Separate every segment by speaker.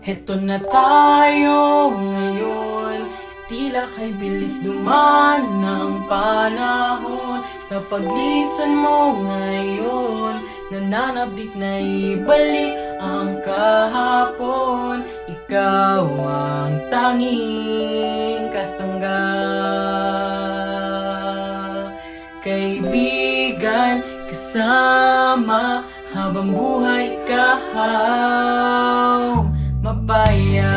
Speaker 1: Heto na tayo ngayon, tila kay bilis dumaan ng panahon. Sa paglisan mo ngayon, nananabik na ibalik ang kahapon. Ikaw ang tanging kasangga, kaibigan, kasama habang buhay ikaw mapaya.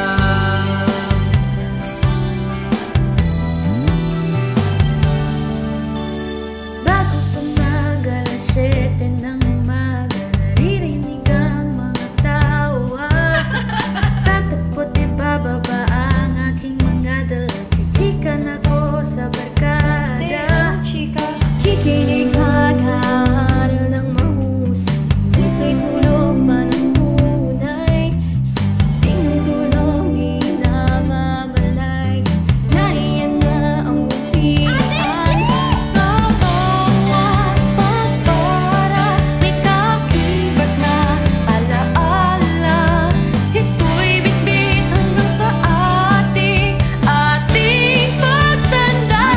Speaker 2: Bago pa mag-alas 7 ng umaga, naririnig ang mga tawa. Tatakbo't ibababa ang aking mga dala. Chichikan ako sa barkada. Kikinig mag-aaral ng mahusay, isa'y tulog pa ng tunay. Tingong tulong di namamalay, nariyan na ang upian. Para may kakibat na alaala, ito'y bitbit hanggang sa ating pagtanda.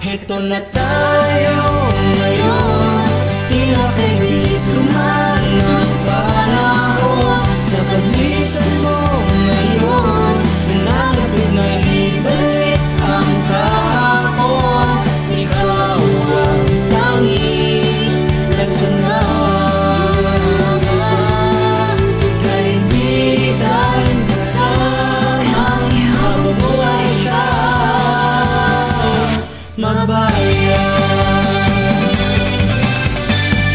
Speaker 1: Heto na tayo ngayon, tila kay bilis dumaan ng panahon. Sa paglisan mo ngayon, nananabik na ibalik ang kahapon. Ikaw ang tanging kasama, kaibigan, kasama habang buhay ka magbayan.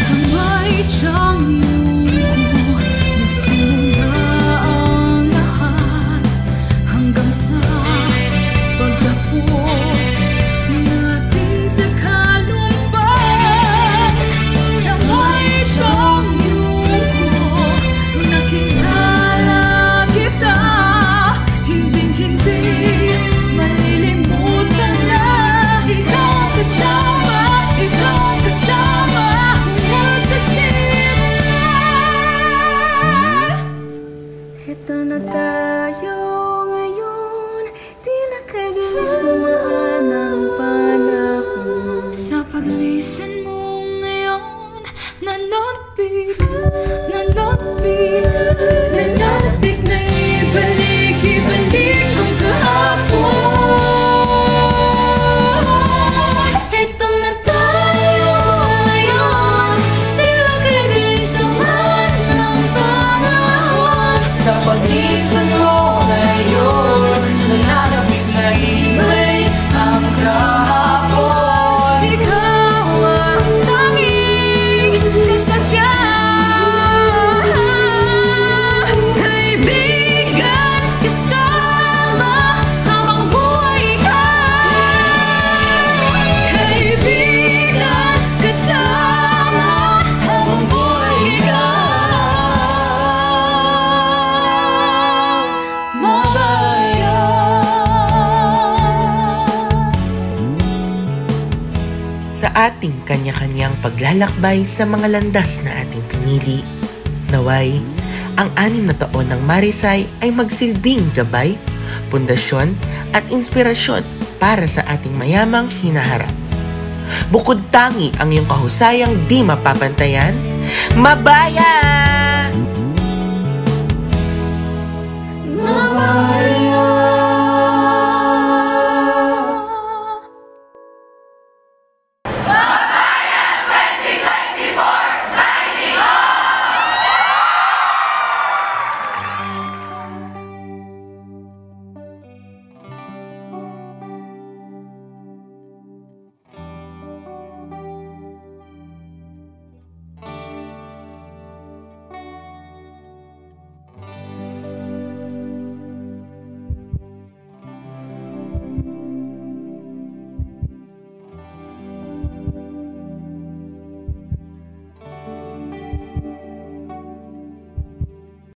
Speaker 2: Sa may tiyang iyong ko, nagsimula ang lahat, hanggang sa pagtapos natin sa kalumban. Sa may tiyang iyong ko, nakilala kita, hinding-hindi malilimutan na. Ikaw ang kasama mo sa simula. Ito na tayo ngayon, tila kay bilis dumaan ang panahon. Sa paglisan mo ngayon, nananabik na ibalik ang kahapon. Ito na tayo ngayon, tila kay bilis dumaan ng panahon.
Speaker 1: Sa paglisan mo ngayon, nananabik na ibalik ang kahapon.
Speaker 2: Ikaw ang tanging kasangga, kaibigan, kasama habang buhay ka. Kaibigan, kasama habang buhay ka
Speaker 3: Sa ating kanya-kanyang paglalakbay sa mga landas na ating pinili, naway, ang 6 na taon ng Marisay ay magsilbing gabay, pundasyon at inspirasyon para sa ating mayamang hinaharap. Bukod tangi ang iyong kahusayang di mapapantayan, mabayan!